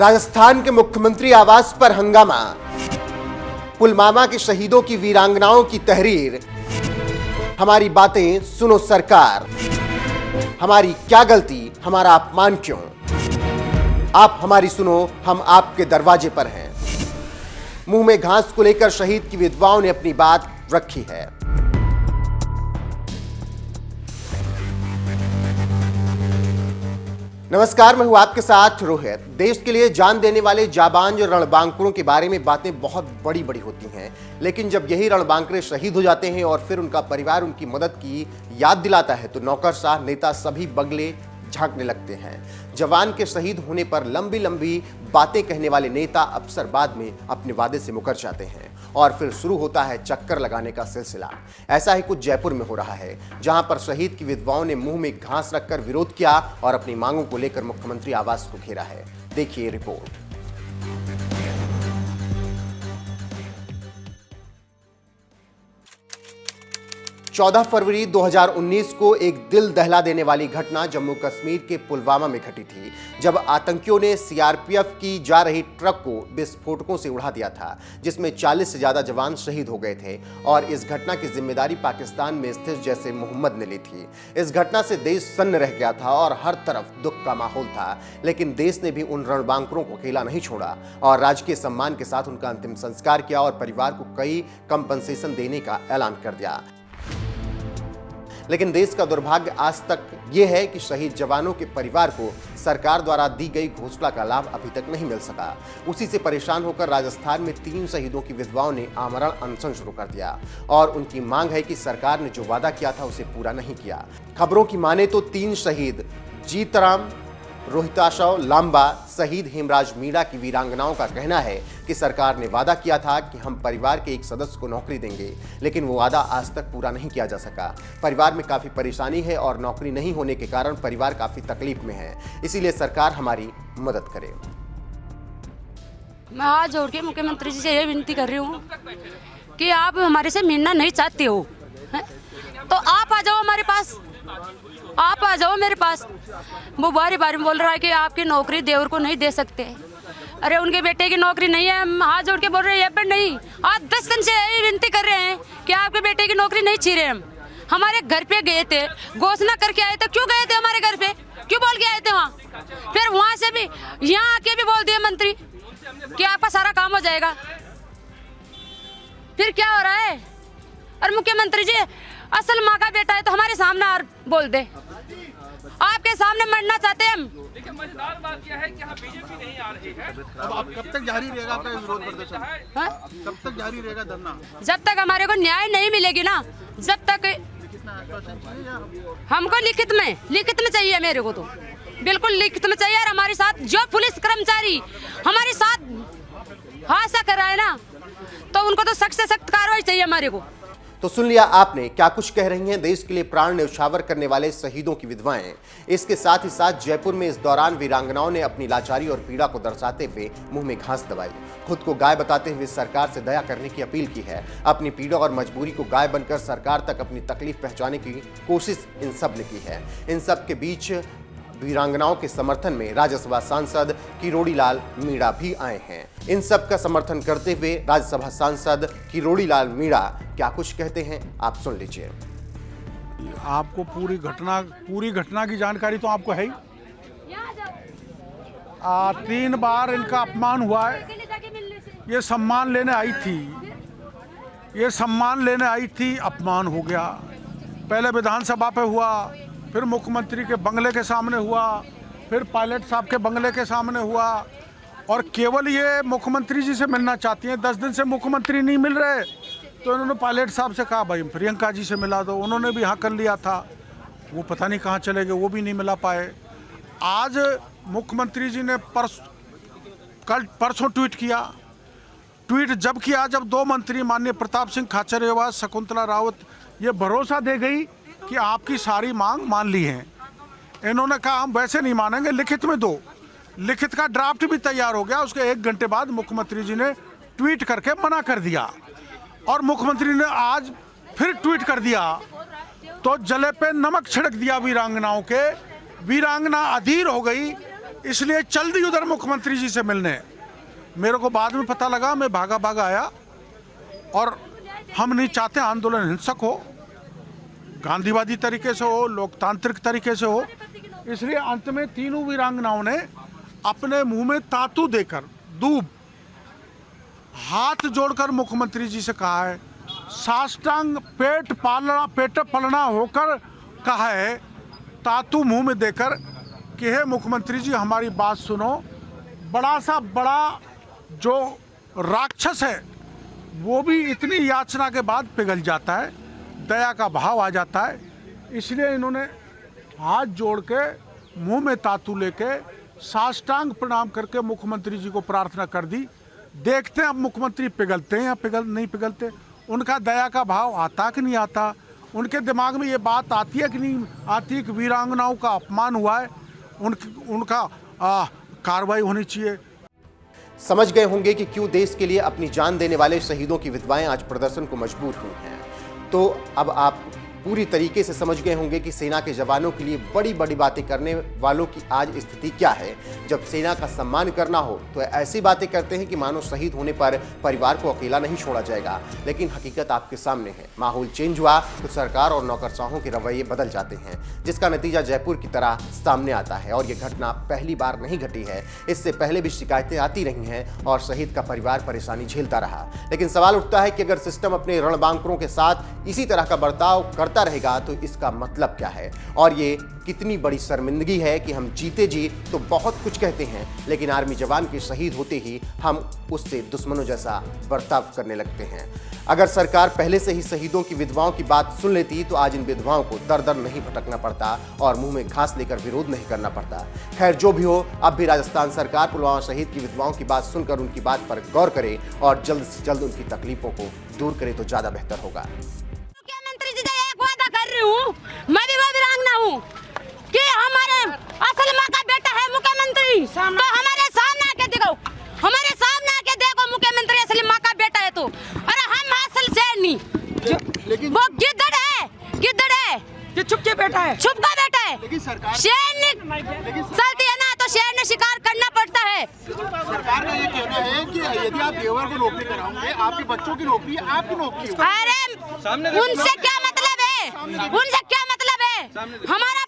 राजस्थान के मुख्यमंत्री आवास पर हंगामा, पुलवामा के शहीदों की वीरांगनाओं की तहरीर। हमारी बातें सुनो सरकार, हमारी क्या गलती, हमारा अपमान क्यों? आप हमारी सुनो, हम आपके दरवाजे पर हैं। मुंह में घास को लेकर शहीद की विधवाओं ने अपनी बात रखी है। नमस्कार, मैं हूं आपके साथ रोहित। देश के लिए जान देने वाले जाबांज रणबांकुरों के बारे में बातें बहुत बड़ी बड़ी होती हैं, लेकिन जब यही रणबांकुरे शहीद हो जाते हैं और फिर उनका परिवार उनकी मदद की याद दिलाता है तो नौकरशाह, नेता सभी बगले झांकने लगते हैं। जवान के शहीद होने पर लंबी लंबी बातें कहने वाले नेता अक्सर बाद में अपने वादे से मुकर जाते हैं और फिर शुरू होता है चक्कर लगाने का सिलसिला। ऐसा ही कुछ जयपुर में हो रहा है, जहां पर शहीद की विधवाओं ने मुंह में घास रखकर विरोध किया और अपनी मांगों को लेकर मुख्यमंत्री आवास को घेरा है। देखिए रिपोर्ट। 14 फरवरी 2019 को एक दिल दहला देने वाली घटना जम्मू कश्मीर के पुलवामा में घटी थी, जब आतंकियों ने सीआरपीएफ की जा रही ट्रक को विस्फोटकों से उड़ा दिया था, जिसमें 40 से ज्यादा जवान शहीद हो गए थे। और इस घटना की जिम्मेदारी पाकिस्तान में स्थित जैश ए मोहम्मद ने ली थी। इस घटना से देश सन्न रह गया था और हर तरफ दुख का माहौल था, लेकिन देश ने भी उन रणबांकुरों को अकेला नहीं छोड़ा और राजकीय सम्मान के साथ उनका अंतिम संस्कार किया और परिवार को कई कंपनसेशन देने का ऐलान कर दिया। लेकिन देश का दुर्भाग्य आज तक ये है कि शहीद जवानों के परिवार को सरकार द्वारा दी गई घोषणा का लाभ अभी तक नहीं मिल सका। उसी से परेशान होकर राजस्थान में 3 शहीदों की विधवाओं ने आमरण अनशन शुरू कर दिया और उनकी मांग है कि सरकार ने जो वादा किया था उसे पूरा नहीं किया। खबरों की माने तो 3 शहीद जीतराम, रोहिताशव लांबा, शहीद हेमराज मीणा की वीरांगनाओं का कहना है कि सरकार ने वादा किया था कि हम परिवार के एक सदस्य को नौकरी देंगे, लेकिन वो वादा आज तक पूरा नहीं किया जा सका। परिवार में काफी परेशानी है और नौकरी नहीं होने के कारण परिवार काफी तकलीफ में है, इसीलिए सरकार हमारी मदद करे। मैं हाथ जोड़ के मुख्यमंत्री जी से ये विनती कर रही हूँ कि आप हमारे से मिलना नहीं चाहते हो तो आप आ जाओ हमारे पास, आप आ जाओ मेरे पास। वो बारी बारी बोल रहा है कि आपकी नौकरी देवर को नहीं दे सकते। अरे उनके बेटे की नौकरी नहीं है, हम हाथ जोड़ के बोल रहे हैं पर नहीं। आज 10 दिन से यही विनती कर रहे हैं कि आपके बेटे की नौकरी नहीं छीन रहे। हम हमारे घर पे गए थे, घोषणा करके आए थे। क्यों गए थे हमारे घर पे, क्यों बोल के आए थे वहाँ? फिर वहाँ से भी यहाँ आके भी बोल दिए मंत्री कि आपका सारा काम हो जाएगा। फिर क्या हो रहा है? और मुख्यमंत्री जी असल माँ का बेटा है तो हमारे सामने और बोल दे, आपके सामने मरना चाहते हैं हम। देखिए मजेदार बात यह है कि यहाँ बीजेपी नहीं आ रही है। अब आप कब तक जारी रहेगा आपका विरोध प्रदर्शन? कब तक जारी रहेगा धरना? जब तक हमारे को न्याय नहीं मिलेगी ना, जब तक हमको लिखित में चाहिए। मेरे को तो बिल्कुल लिखित में चाहिए। और हमारे साथ जो पुलिस कर्मचारी हमारे साथ हादसा कर रहा है ना, तो उनको तो सख्त से सख्त कार्रवाई चाहिए हमारे को। तो सुन लिया आपने क्या कुछ कह रही हैं देश के लिए प्राण न्यौछावर करने वाले शहीदों की विधवाएं। इसके साथ ही साथ जयपुर में इस दौरान वीरांगनाओं ने अपनी लाचारी और पीड़ा को दर्शाते हुए मुंह में घास दबाई, खुद को गाय बताते हुए सरकार से दया करने की अपील की है। अपनी पीड़ा और मजबूरी को गाय बनकर सरकार तक अपनी तकलीफ पहुंचाने की कोशिश इन सब ने की है। इन सब के बीच वीरांगनाओं के समर्थन में राज्यसभा सांसद किरोड़ीलाल मीणा भी आए हैं। इन सब का समर्थन करते हुए राज्यसभा सांसद किरोड़ीलाल मीणा क्या कुछ कहते हैं, आप सुन लीजिए। आपको पूरी घटना की जानकारी तो आपको है ही। 3 बार इनका अपमान हुआ है। ये सम्मान लेने आई थी, अपमान हो गया। पहले विधानसभा पे हुआ, फिर मुख्यमंत्री के बंगले के सामने हुआ, फिर पायलट साहब के बंगले के सामने हुआ। और केवल ये मुख्यमंत्री जी से मिलना चाहती हैं। 10 दिन से मुख्यमंत्री नहीं मिल रहे तो इन्होंने पायलट साहब से कहा भाई प्रियंका जी से मिला दो। उन्होंने भी हाँ कर लिया था, वो पता नहीं कहाँ चले गए, वो भी नहीं मिला पाए। आज मुख्यमंत्री जी ने परसों ट्वीट किया। जब 2 मंत्री माननीय प्रताप सिंह खाचरियावास, शकुंतला रावत ये भरोसा दे गई कि आपकी सारी मांग मान ली है। इन्होंने कहा हम वैसे नहीं मानेंगे, लिखित में दो। लिखित का ड्राफ्ट भी तैयार हो गया। उसके 1 घंटे बाद मुख्यमंत्री जी ने ट्वीट करके मना कर दिया और मुख्यमंत्री ने आज फिर ट्वीट कर दिया तो जले पे नमक छिड़क दिया वीरांगनाओं के। वीरांगना अधीर हो गई इसलिए चल दी उधर मुख्यमंत्री जी से मिलने। मेरे को बाद में पता लगा, मैं भागा भागा आया। और हम नहीं चाहते आंदोलन हिंसक हो, गांधीवादी तरीके से हो, लोकतांत्रिक तरीके से हो। इसलिए अंत में तीनों वीरांगनाओं ने अपने मुंह में तातू देकर, दूब, हाथ जोड़कर मुख्यमंत्री जी से कहा है, साष्टांग पेट पलना होकर कहा है, तातू मुंह में देकर कि हे मुख्यमंत्री जी हमारी बात सुनो। बड़ा जो राक्षस है वो भी इतनी याचना के बाद पिघल जाता है, दया का भाव आ जाता है। इसलिए इन्होंने हाथ जोड़ के मुंह में तातू लेके साष्टांग प्रणाम करके मुख्यमंत्री जी को प्रार्थना कर दी। देखते हैं अब मुख्यमंत्री पिघलते हैं या नहीं पिघलते, उनका दया का भाव आता कि नहीं आता, उनके दिमाग में ये बात आती है कि नहीं आती कि वीरांगनाओं का अपमान हुआ है, उनका कार्रवाई होनी चाहिए। समझ गए होंगे कि क्यों देश के लिए अपनी जान देने वाले शहीदों की विधवाएं आज प्रदर्शन को मजबूर हुई हैं। तो अब आप पूरी तरीके से समझ गए होंगे कि सेना के जवानों के लिए बड़ी बड़ी बातें करने वालों की आज स्थिति क्या है। जब सेना का सम्मान करना हो तो ऐसी बातें करते हैं कि मानो शहीद होने पर परिवार को अकेला नहीं छोड़ा जाएगा। लेकिन हकीकत आपके सामने है। माहौल चेंज हुआ तो सरकार और नौकरशाहों के रवैये बदल जाते हैं, जिसका नतीजा जयपुर की तरह सामने आता है। और ये घटना पहली बार नहीं घटी है, इससे पहले भी शिकायतें आती रही हैं और शहीद का परिवार परेशानी झेलता रहा। लेकिन सवाल उठता है कि अगर सिस्टम अपने रणबांकुरों के साथ इसी तरह का बर्ताव करता रहेगा तो इसका मतलब क्या है। और ये कितनी बड़ी शर्मिंदगी है कि हम जीते जी तो बहुत कुछ कहते हैं, लेकिन आर्मी जवान के शहीद होते ही हम उससे दुश्मनों जैसा बर्ताव करने लगते हैं। अगर सरकार पहले से ही शहीदों की विधवाओं की बात सुन लेती तो आज इन विधवाओं को दर दर नहीं भटकना पड़ता और मुंह में घास लेकर विरोध नहीं करना पड़ता। खैर जो भी हो, अब भी राजस्थान सरकार पुलवामा शहीद की विधवाओं की बात सुनकर उनकी बात पर गौर करे और जल्द से जल्द उनकी तकलीफों को दूर करे तो ज्यादा बेहतर होगा। मैं भी वो वीरांगना हूँ कि हमारे असल माँ का बेटा है मुख्यमंत्री, तो हमारे सामने आके देखो, हमारे सामने आके देखो मुख्यमंत्री असली माँ का बेटा है तो। अरे हम असल से नहीं, लेकिन वो गिद्दड़ है ये चुप के बैठा है, चुप का बेटा है। लेकिन सरकार शेर चलती है ना तो शेर ने शिकार करना पड़ता है। सरकार का ये कहना है कि यदि आप देवर को नौकरी कराओगे, आपके बच्चों की नौकरी आपकी नौकरी। अरे उनसे क्या मतलब है, उनसे क्या मतलब है, हमारा